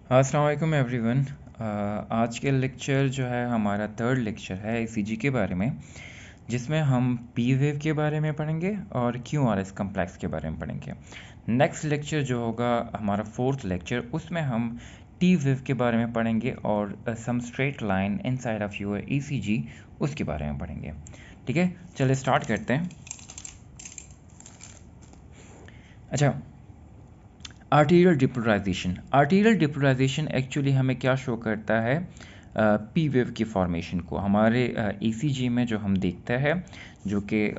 अस्सलाम वालेकुम एवरीवन। आज के लेक्चर जो है हमारा थर्ड लेक्चर है ईसीजी के बारे में, जिसमें हम पी वेव के बारे में पढ़ेंगे और क्यू आर एस कम्प्लेक्स के बारे में पढ़ेंगे। नेक्स्ट लेक्चर जो होगा हमारा फोर्थ लेक्चर, उसमें हम टी वेव के बारे में पढ़ेंगे और some straight line inside of your ECG उसके बारे में पढ़ेंगे। ठीक है, चलिए स्टार्ट करते हैं। अच्छा, आर्टीरियल डिपोलराइजेशन एक्चुअली हमें क्या शो करता है? पी वेव की फॉर्मेशन को हमारे ईसीजी में जो हम देखते हैं, जो कि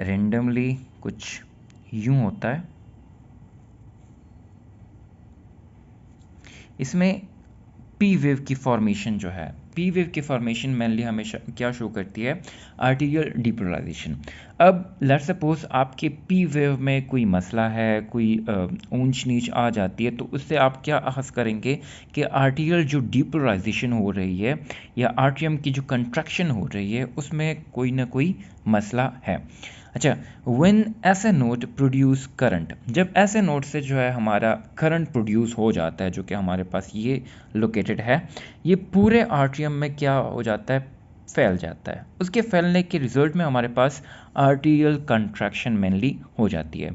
रेंडमली कुछ यूं होता है। इसमें पी वेव की फॉर्मेशन जो है, पी वेव की फॉर्मेशन मेनली हमेशा क्या शो करती है? Arterial depolarization. अब लेट सपोज आपके पी वेव में कोई मसला है, कोई ऊंच नीच आ जाती है, तो उससे आप क्या अखज़ करेंगे कि आर्टीरियल जो डिपोलराइजेशन हो रही है या आर्टियम की जो कंट्रैक्शन हो रही है, उसमें कोई ना कोई मसला है। अच्छा, व्हेन ऐसे नोड प्रोड्यूस करंट, जब ऐसे नोड से जो है हमारा करंट प्रोड्यूस हो जाता है, जो कि हमारे पास ये लोकेटेड है, ये पूरे आर्टियम में क्या हो जाता है? फैल जाता है। उसके फैलने के रिजल्ट में हमारे पास आर्टीरियल कंट्रैक्शन मेनली हो जाती है।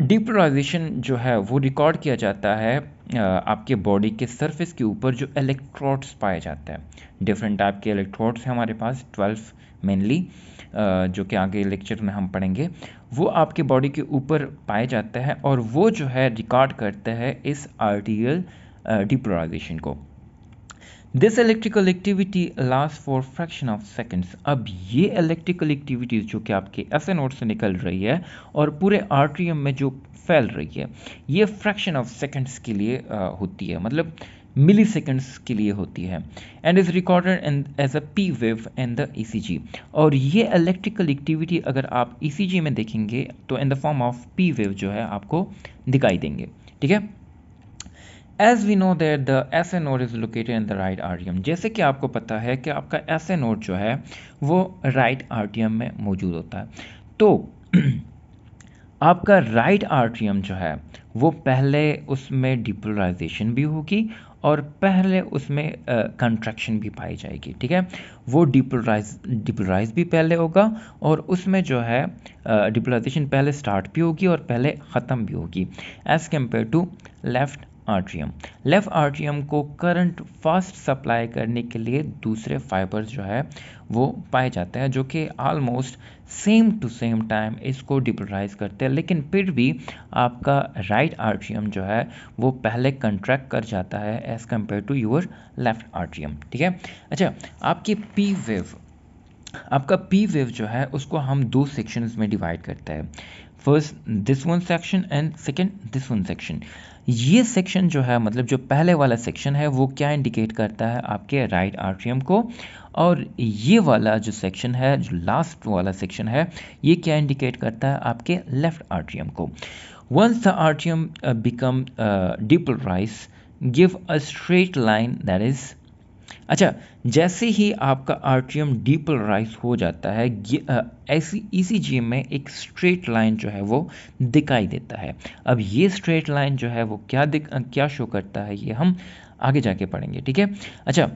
डिपोलराइजेशन जो है वो रिकॉर्ड किया जाता है आपके बॉडी के सरफेस के ऊपर जो इलेक्ट्रोड्स पाए जाते हैं। डिफरेंट टाइप के इलेक्ट्रोड्स हैं हमारे पास, 12 मेनली, जो कि आगे लेक्चर में हम पढ़ेंगे। वो आपके बॉडी के ऊपर पाए जाते हैं और वो जो है रिकॉर्ड करते हैं इस आर्टीरियल डिपोलराइजेशन को। This electrical activity last for fraction of seconds. अब ये इलेक्ट्रिकल एक्टिविटीज़ जो कि आपके ऐसे नोड से निकल रही है और पूरे आर्ट्रियम में जो फैल रही है, ये फ्रैक्शन ऑफ सेकेंड्स के लिए होती है, मतलब मिली सेकेंड्स के लिए होती है, and is recorded as a P wave in the ECG. और ये इलेक्ट्रिकल एक्टिविटी अगर आप ईसीजी में देखेंगे तो in the form of P wave जो है आपको दिखाई देंगे। ठीक है, as we know that the SA node is located in the right आर्टियम। जैसे कि आपको पता है कि आपका ऐसे नोड जो है वो राइट आर्टियम में मौजूद होता है, तो आपका राइट आर्टियम जो है वो पहले उसमें डिपोलराइजेशन भी होगी और पहले उसमें कंट्रैक्शन भी पाई जाएगी। ठीक है, वो डिपोलराइज भी पहले होगा और उसमें जो है डिपोलराइजेशन पहले स्टार्ट भी होगी और पहले ख़त्म भी होगी, as compare to left atrium. Left atrium को करंट फास्ट सप्लाई करने के लिए दूसरे फाइबर्स जो है वो पाए जाते हैं, जो कि almost same to same time इसको डिपोलराइज करते हैं, लेकिन फिर भी आपका राइट आर्ट्रियम जो है वो पहले कंट्रैक्ट कर जाता है as compare to your left atrium. ठीक है, अच्छा, आपका पी वेव जो है उसको हम दो सेक्शंस में डिवाइड करते हैं। First this one section and second this one section. ये सेक्शन जो है, मतलब जो पहले वाला सेक्शन है, वो क्या इंडिकेट करता है? आपके राइट आर्ट्रियम को। और ये वाला जो सेक्शन है, जो लास्ट वाला सेक्शन है, ये क्या इंडिकेट करता है? आपके लेफ्ट आर्ट्रियम को। Once the atrium become depolarize, give a straight line that is. अच्छा, जैसे ही आपका आर्ट्रियम डिपोलराइज हो जाता है, ऐसी ईसीजी में एक स्ट्रेट लाइन जो है वो दिखाई देता है। अब ये स्ट्रेट लाइन जो है वो क्या शो करता है, ये हम आगे जाके पढ़ेंगे। ठीक है, अच्छा,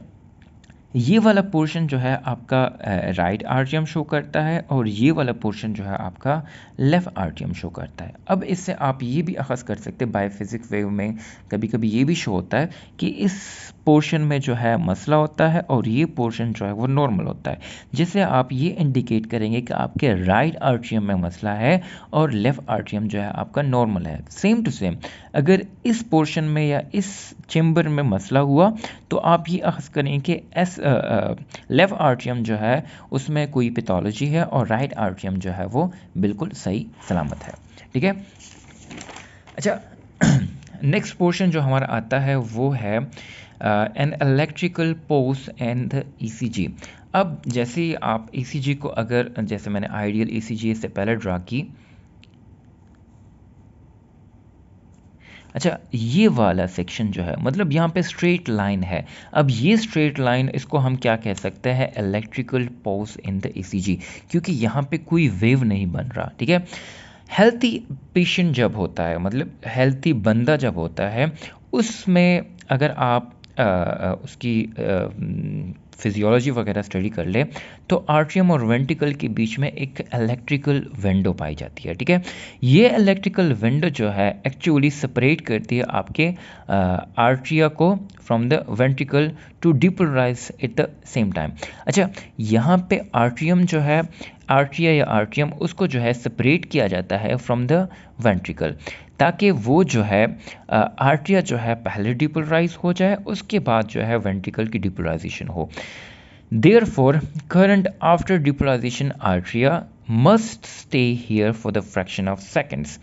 ये वाला पोर्शन जो है आपका राइट आर्टियम शो करता है और ये वाला पोर्शन जो है आपका लेफ़्ट आर्टियम शो करता है। अब इससे आप ये भी अखज़ कर सकते हैं, बायोफिजिक्स वेव में कभी कभी ये भी शो होता है कि इस पोर्शन में जो है मसला होता है और ये पोर्शन जो है वो नॉर्मल होता है, जिससे आप ये इंडिकेट करेंगे कि आपके राइट आर्टियम में मसला है और लेफ़्ट आर्टियम जो है आपका नॉर्मल है। सेम टू सेम अगर इस पोर्शन में या इस चेम्बर में मसला हुआ तो आप ये अखज़ करेंगे कि लेफ़्ट आर्टियम जो है उसमें कोई पैथोलॉजी है और राइट आर्टियम जो है वो बिल्कुल सही सलामत है। ठीक है, अच्छा, नेक्स्ट पोर्शन जो हमारा आता है वो है an electrical poles and the ECG. अब जैसे ही आप ईसीजी को, अगर जैसे मैंने आइडियल ईसीजी से पहले ड्रा की, अच्छा, ये वाला सेक्शन जो है, मतलब यहाँ पे स्ट्रेट लाइन है। अब ये स्ट्रेट लाइन, इसको हम क्या कह सकते हैं? Electrical pulse in the ECG, क्योंकि यहाँ पे कोई वेव नहीं बन रहा। ठीक है, हेल्थी पेशेंट जब होता है, मतलब हेल्थी बंदा जब होता है, उसमें अगर आप उसकी फिजियोलॉजी वगैरह स्टडी कर ले तो आर्ट्रियम और वेंट्रिकल के बीच में एक इलेक्ट्रिकल विंडो पाई जाती है, ठीक है। ये इलेक्ट्रिकल विंडो जो है एक्चुअली सेपरेट करती है आपके आर्ट्रिया को from the ventricle to depolarize at the same time. अच्छा, यहाँ पे आर्ट्रियम जो है, आर्ट्रिया या आर्ट्रियम, उसको जो है सेपरेट किया जाता है फ्रॉम द वेंट्रिकल, ताकि वो जो है आर्ट्रिया जो है पहले डिपोलराइज हो जाए, उसके बाद जो है वेंट्रिकल की डिपोलराइजेशन हो। Therefore current after depolarization atria must stay here for the fraction of seconds.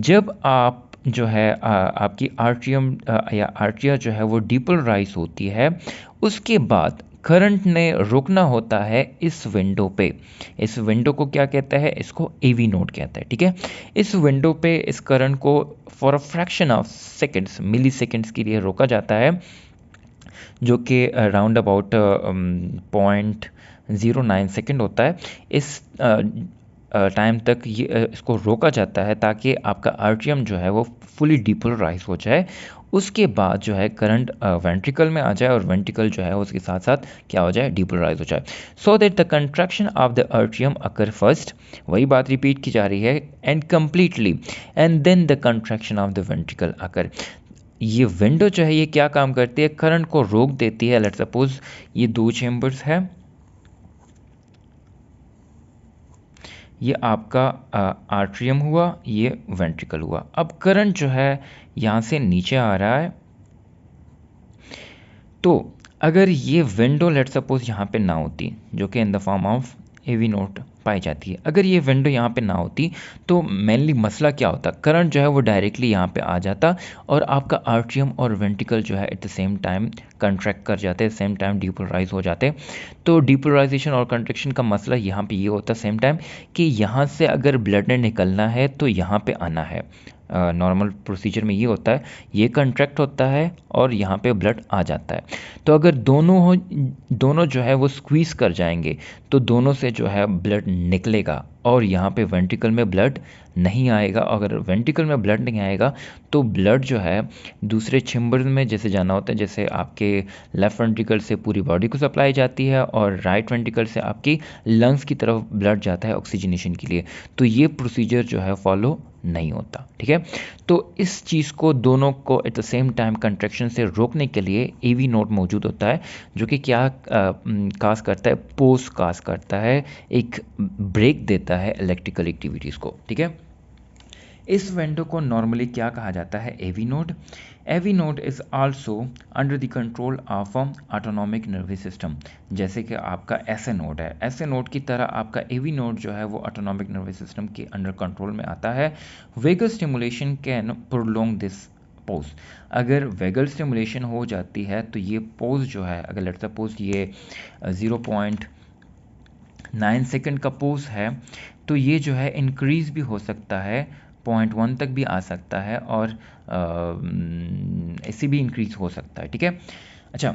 जब आप जो है आपकी आर्ट्रियम या आर्ट्रिया जो है वो डिपोलराइज होती है, उसके बाद करंट ने रुकना होता है इस विंडो पे। इस विंडो को क्या कहता है? इसको एवी नोड कहता है, ठीक है। इस विंडो पे इस करंट को for a fraction of seconds, milliseconds के लिए रोका जाता है, जो कि राउंड अबाउट 0.09 सेकेंड होता है। इस टाइम तक ये इसको रोका जाता है ताकि आपका आर्ट्रियम जो है वो फुली डिपोलराइज हो जाए। उसके बाद जो है करंट वेंट्रिकल में आ जाए और वेंट्रिकल जो है उसके साथ साथ क्या हो जाए? डिपोलराइज हो जाए। So that the contraction of the atrium occur first, वही बात रिपीट की जा रही है, and completely, and then the contraction of the ventricle occur. ये विंडो जो है ये क्या काम करती है? करंट को रोक देती है। लेट सपोज ये दो चेम्बर्स है, ये आपका आर्ट्रियम हुआ, ये वेंट्रिकल हुआ। अब करंट जो है यहाँ से नीचे आ रहा है, तो अगर ये विंडो लेट सपोज यहाँ पे ना होती, जो कि in the form of AV node पाई जाती है, अगर ये विंडो यहाँ पे ना होती तो मेनली मसला क्या होता? करंट जो है वो डायरेक्टली यहाँ पे आ जाता और आपका आर्ट्रियम और वेंट्रिकल जो है eight the same time contract कर जाते, सेम टाइम डिपोलराइज हो जाते। तो डिपोलराइजेशन और कंट्रैक्शन का मसला यहाँ पे ये होता सेम टाइम कि यहाँ से अगर ब्लड ने निकलना है तो यहाँ पे आना है। नॉर्मल प्रोसीजर में ये होता है, ये कंट्रैक्ट होता है और यहाँ पे ब्लड आ जाता है। तो अगर दोनों जो है वो स्क्वीज़ कर जाएंगे तो दोनों से जो है ब्लड निकलेगा और यहाँ पे वेंट्रिकल में ब्लड नहीं आएगा। अगर वेंट्रिकल में ब्लड नहीं आएगा तो ब्लड जो है दूसरे चेम्बर में जैसे जाना होता है, जैसे आपके लेफ़्ट वेंट्रिकल से पूरी बॉडी को सप्लाई जाती है और राइट वेंट्रिकल से आपकी लंग्स की तरफ ब्लड जाता है ऑक्सीजनेशन के लिए। तो ये प्रोसीजर जो है फॉलो नहीं होता, ठीक है। तो इस चीज़ को दोनों को eight the same time contraction से रोकने के लिए एवी नोड मौजूद होता है, जो कि क्या काज करता है? पोस्ट काज करता है, एक ब्रेक देता है इलेक्ट्रिकल एक्टिविटीज़ को, ठीक है। इस विंडो को नॉर्मली क्या कहा जाता है? AV node. AV node is also under the control of autonomic nervous system. जैसे कि आपका एसए नोड है, एसए नोड की तरह आपका एवी नोड जो है वो ऑटोनॉमिक नर्वस सिस्टम के अंडर कंट्रोल में आता है। Vagal stimulation can prolong this pause. अगर वेगल स्टिमुलेशन हो जाती है तो ये पोज जो है, अगर लेट्स सपोज ये 0.9 सेकेंड का पोज है, तो ये जो है इंक्रीज भी हो सकता है, 0.1 तक भी आ सकता है और इससे भी इंक्रीज हो सकता है, ठीक है। अच्छा,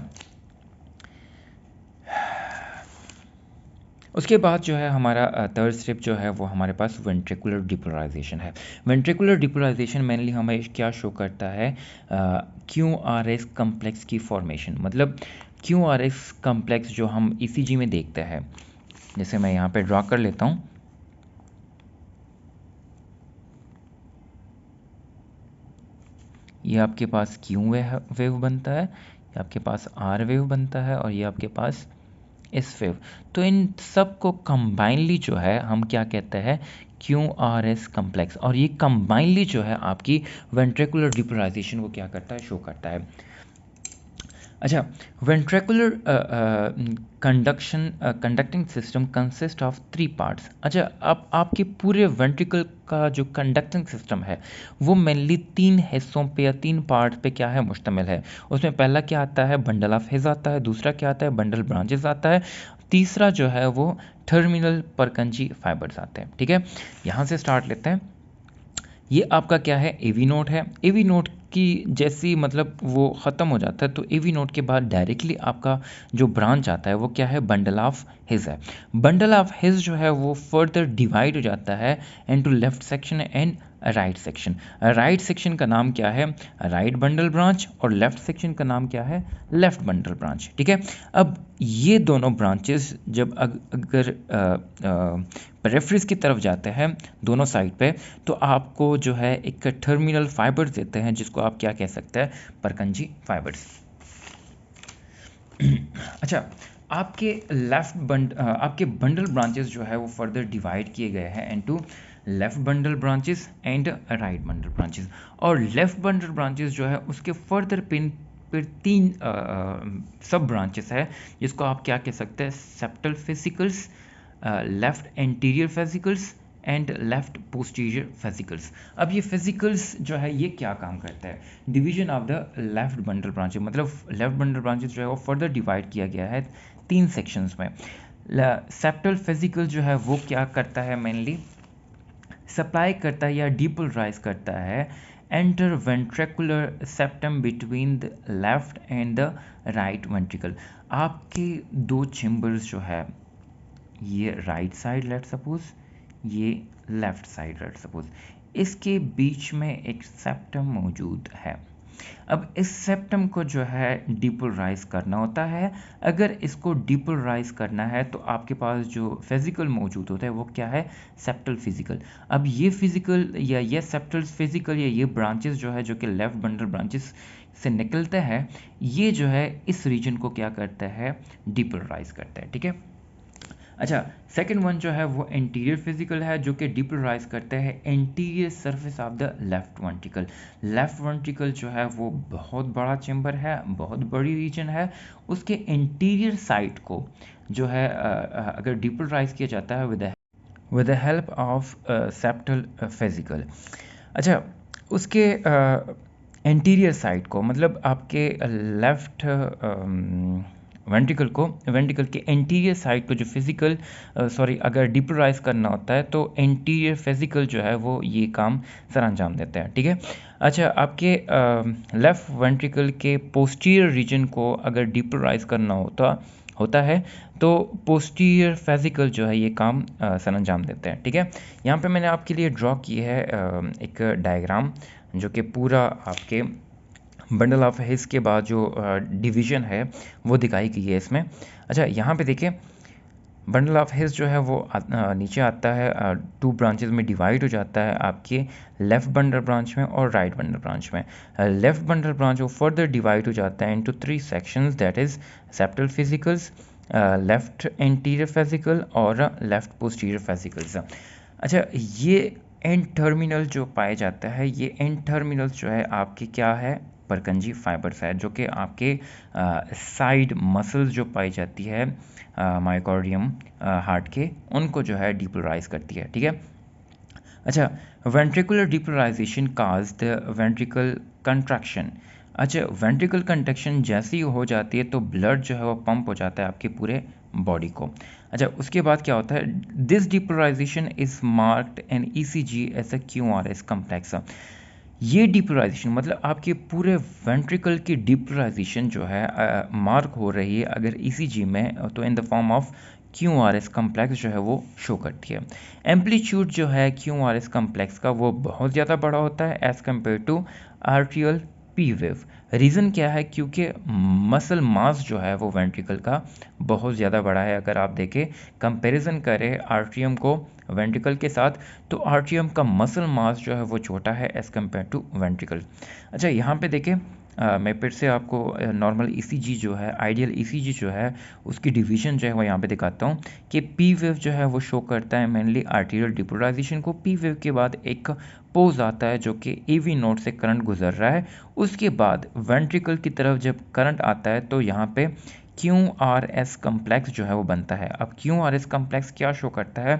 उसके बाद जो है हमारा थर्ड स्टेप जो है वो हमारे पास वेंट्रिकुलर डिपोलराइजेशन है। वेंट्रिकुलर डिपोलराइजेशन मेनली हमें क्या शो करता है? QRS कम्प्लेक्स की फॉर्मेशन। मतलब QRS कम्प्लेक्स जो हम ECG में देखते हैं, जैसे मैं यहाँ पे ड्रॉ कर लेता हूँ, ये आपके पास Q वेव बनता है, ये आपके पास R वेव बनता है और ये आपके पास S वेव। तो इन सब को कंबाइनली जो है हम क्या कहते हैं? QRS complex. और ये कंबाइनली जो है आपकी वेंट्रिकुलर डिपोलराइजेशन को क्या करता है? शो करता है। अच्छा, ventricular conducting system consist of 3 parts. अच्छा, अब आपके पूरे वेंट्रिकल का जो कंडक्टिंग सिस्टम है वो मेनली 3 हिस्सों पे या 3 पार्ट पे क्या है? मुश्तमिल है। उसमें पहला क्या आता है? बंडल ऑफ हिज आता है, दूसरा क्या आता है? बंडल ब्रांचेस आता है, तीसरा जो है वो टर्मिनल परकंजी फाइबर्स आते हैं, ठीक है। यहाँ से स्टार्ट लेते हैं। ये आपका क्या है? एवी नोड है। एवी नोड की जैसी मतलब वो ख़त्म हो जाता है तो एवी नोड के बाद डायरेक्टली आपका जो ब्रांच आता है वो क्या है? बंडल ऑफ हिज है। बंडल ऑफ हिज जो है वो फर्दर डिवाइड हो जाता है into left section and right section. Right section का नाम क्या है? राइट बंडल ब्रांच, और लेफ्ट सेक्शन का नाम क्या है? Left bundle branch. ठीक है, अब ये दोनों ब्रांचेस जब अगर पेरिफेरीज की तरफ जाते हैं दोनों साइड पे, तो आपको जो है एक टर्मिनल फाइबर्स देते हैं, जिसको आप क्या कह सकते हैं? Purkinje fibres. अच्छा, आपके बंडल ब्रांचेस जो है वो फर्दर डिवाइड किए गए हैं into left bundle branches and right bundle branches. और लेफ्ट बंडल ब्रांचेस जो है उसके फर्दर फिर 3 सब ब्रांचेस है, जिसको आप क्या कह सकते हैं? Septal fascicles, left anterior fascicles and left posterior fascicles. अब ये फेसिकल्स जो है ये क्या काम करता है? Division of the left bundle branches, मतलब लेफ्ट बंडल ब्रांचेस जो है वो फर्दर डिवाइड किया गया है 3 सेक्शंस में। सेप्टल फेसिकल जो है वो क्या करता है? मेनली सप्लाई करता है या डिपोलराइज करता है enter ventricular septum between the left and the right ventricle. आपके 2 चेम्बर्स जो है, ये राइट साइड लेट सपोज, ये लेफ्ट साइड लेट सपोज, इसके बीच में एक सेप्टम मौजूद है। अब इस सेप्टम को जो है डिपोलराइज करना होता है। अगर इसको डिपोलराइज करना है तो आपके पास जो फिजिकल मौजूद होता है वो क्या है? Septal physical. अब ये फिजिकल या ये सेप्टल फिजिकल या ये ब्रांचेस जो है, जो कि लेफ्ट बंडल ब्रांचेस से निकलते हैं, ये जो है इस रीजन को क्या करता है? डिपोलराइज करता है। ठीक है, अच्छा, सेकेंड वन जो है वो एंटीरियर फिजिकल है, जो कि डिपोलराइज करते हैं anterior surface of the left ventricle. Left ventricle जो है वो बहुत बड़ा चेम्बर है, बहुत बड़ी रीजन है, उसके एंटीरियर साइड को जो है अगर डिपोलराइज किया जाता है with the help of septal physical. अच्छा, उसके एंटीरियर साइड को, मतलब आपके लेफ्ट वेंट्रिकल के एंटीरियर साइड को जो फिजिकल अगर डिपोलराइज करना होता है तो एंटीरियर फिजिकल जो है वो ये काम सर अंजाम देता है। ठीक है, अच्छा, आपके लेफ्ट वेंट्रिकल के पोस्टीरियर रीजन को अगर डिपोलराइज करना होता है तो पोस्टीरियर फिजिकल जो है ये काम सर अंजाम देते हैं। ठीक है, यहाँ पे मैंने आपके लिए ड्रॉ की है एक डायग्राम, जो कि पूरा आपके बंडल ऑफ हिस के बाद जो डिवीज़न है वो दिखाई गई है इसमें। अच्छा, यहाँ पे देखिए, बंडल ऑफ हिस जो है वो नीचे आता है, 2 ब्रांचेस में डिवाइड हो जाता है, आपके लेफ़्ट बंडल ब्रांच में और राइट बंडल ब्रांच में। लेफ़्ट बंडल ब्रांच वो फर्दर डिवाइड हो जाता है into 3 sections, that is septal physicals, left anterior physical और लेफ़्ट पोस्टीरियर फिजिकल्स। अच्छा, ये एंड टर्मिनल जो पाए जाता है, ये एंड टर्मिनल जो है आपके क्या है? परकंजी फाइबर्स है, जो कि आपके साइड मसल्स जो पाई जाती है मायोकार्डियम हार्ट के, उनको जो है डिपोलराइज करती है। ठीक है, अच्छा, ventricular depolarization cause the ventricle contraction. अच्छा, वेंट्रिकल कंट्रैक्शन जैसी हो जाती है तो ब्लड जो है वो पंप हो जाता है आपके पूरे बॉडी को। अच्छा, उसके बाद क्या होता है? This depolarization is marked an ECG as a QRS complex. ये डिपोलराइजेशन मतलब आपके पूरे वेंट्रिकल की डिपोलराइजेशन जो है मार्क हो रही है अगर ईसीजी में, तो in the form of QRS complex जो है वो शो करती है। एम्पलीट्यूड जो है क्यूआरएस कम्प्लेक्स का वो बहुत ज़्यादा बड़ा होता है as compare to atrial P wave. Reason क्या है? क्योंकि मसल मास जो है वो वेंट्रिकल का बहुत ज़्यादा बड़ा है। अगर आप देखें, कंपैरिजन करें आर्ट्रियम को वेंट्रिकल के साथ, तो आर्ट्रियम का मसल मास जो है वो छोटा है एज़ कम्पेयर टू वेंट्रिकल। अच्छा, यहाँ पे देखें, मैं फिर से आपको नॉर्मल ईसीजी जो है, आइडियल ईसीजी जो है, उसकी डिवीजन जो है वो यहाँ पे दिखाता हूँ कि पी वेव जो है वो शो करता है मेनली आर्टीरियल डिपोलराइजेशन को। पी वेव के बाद एक पोज आता है जो कि एवी नोड से करंट गुजर रहा है, उसके बाद वेंट्रिकल की तरफ जब करंट आता है तो यहाँ पे क्यूआरएस कम्प्लेक्स जो है वो बनता है। अब क्यूआरएस कम्प्लेक्स क्या शो करता है?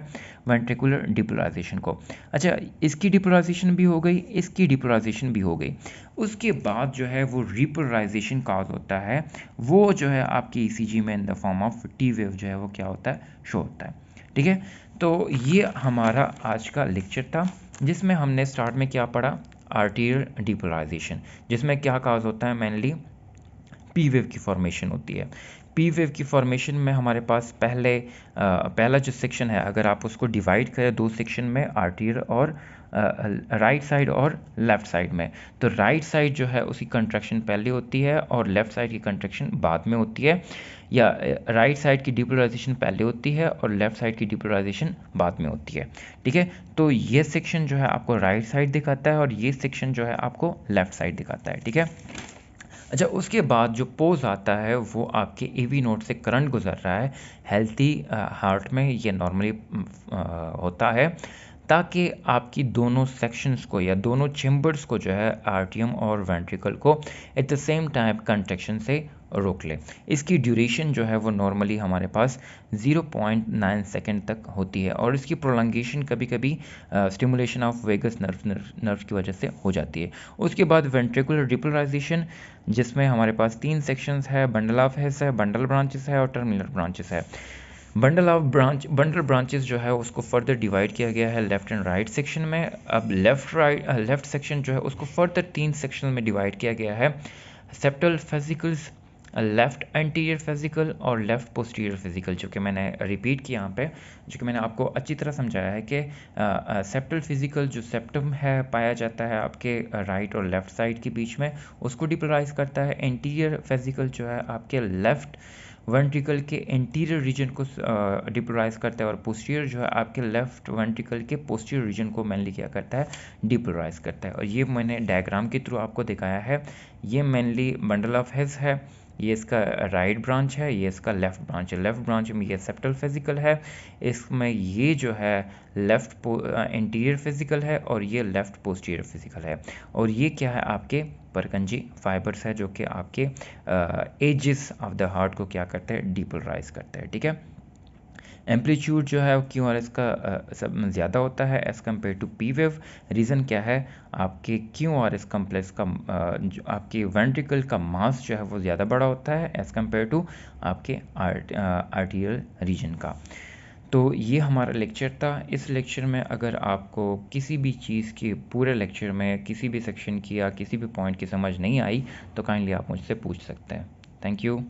वेंट्रिकुलर डिपोलराइजेशन को। अच्छा, इसकी डिपोलराइजेशन भी हो गई, इसकी डिपोलराइजेशन भी हो गई। उसके बाद जो है वो रिपोलराइजेशन काज होता है, वो जो है आपकी ईसीजी में इन the form of T wave जो है वो क्या होता है? शो होता है। ठीक है, तो ये हमारा आज का लेक्चर था, जिसमें हमने स्टार्ट में क्या पढ़ा? आर्टीरियल डिपोलराइजेशन, जिसमें क्या काज होता है? मेनली पी वेव की फॉर्मेशन होती है। पी वेव की फॉर्मेशन में हमारे पास पहला जो सेक्शन है, अगर आप उसको डिवाइड करें दो सेक्शन में, आर्टीरियर और राइट साइड और लेफ़्ट साइड में, तो राइट साइड जो है उसकी कंट्रैक्शन पहले होती है और लेफ़्ट साइड की कंट्रैक्शन बाद में होती है, या राइट साइड की डिपोलराइजेशन पहले होती है और लेफ़्ट साइड की डिपोलराइजेशन बाद में होती है। ठीक है, तो ये सेक्शन जो है आपको राइट साइड दिखाता है और ये सेक्शन जो है आपको लेफ़्ट साइड दिखाता है। ठीक है, अच्छा, उसके बाद जो पोज आता है वो आपके एवी नोड से करंट गुजर रहा है हेल्थी हार्ट में, ये नॉर्मली होता है ताकि आपकी दोनों सेक्शंस को या दोनों चेम्बर्स को जो है आर्टियम और वेंट्रिकल को eight the same time contraction से रोक ले। इसकी ड्यूरेशन जो है वो नॉर्मली हमारे पास 0.9 सेकेंड तक होती है और इसकी प्रोलंगेशन कभी कभी स्टिमुलेशन ऑफ वेगस नर्व की वजह से हो जाती है। उसके बाद वेंट्रिकुलर डिपोलराइजेशन, जिसमें हमारे पास 3 सेक्शंस है, बंडल ऑफ हेस है, बंडल ब्रांचेस है और टर्मिनल ब्रांचेस है। बंडल ब्रांचेस जो है उसको फर्दर डिवाइड किया गया है लेफ्ट एंड राइट सेक्शन में। अब लेफ्ट सेक्शन जो है उसको फर्दर 3 सेक्शन में डिवाइड किया गया है, septal fascicles, left anterior fascicle और लेफ्ट पोस्टीरियर फेसिकल, जो कि मैंने रिपीट किया यहाँ पे, जो कि मैंने आपको अच्छी तरह समझाया है कि सेप्टल फिजिकल जो सेप्टम है पाया जाता है आपके राइट और लेफ्ट साइड के बीच में, उसको डिपोलराइज करता है। एंटीरियर फेसिकल जो है आपके लेफ्ट वेंट्रिकल के इंटीरियर रीजन को डिपोलराइज करता है और पोस्टीरियर जो है आपके लेफ्ट वेंट्रिकल के पोस्टीरियर रीजन को मेनली क्या करता है, डिपोलराइज करता है। और ये मैंने डायग्राम के थ्रू आपको दिखाया है। ये मेनली बंडल ऑफ हेस है, ये इसका राइट ब्रांच है, ये इसका लेफ्ट ब्रांच है। लेफ्ट ब्रांच में ये सेप्टल फिजिकल है, इसमें ये जो है लेफ्ट इंटीरियर फिजिकल है और ये लेफ्ट पोस्टीरियर फिजिकल है। और ये क्या है, आपके परकंजी फाइबर्स है जो कि आपके एजेस ऑफ द हार्ट को क्या करते हैं, डिपोलराइज करते हैं। ठीक है, एम्पलीट्यूड जो है क्यू आर एस का सब ज़्यादा होता है as compare to P wave. Reason क्या है, आपके क्यू आर एस कम्प्लेक्स का जो आपके वेंट्रिकल का मास जो है वो ज़्यादा बड़ा होता है एज़ कम्पेयर टू आपके आर्टियल रीजन का। तो ये हमारा लेक्चर था। इस लेक्चर में अगर आपको किसी भी चीज़ की पूरे लेक्चर में किसी भी सेक्शन की या किसी भी पॉइंट की समझ नहीं आई तो काइंडली आप मुझसे पूछ सकते हैं। Thank you.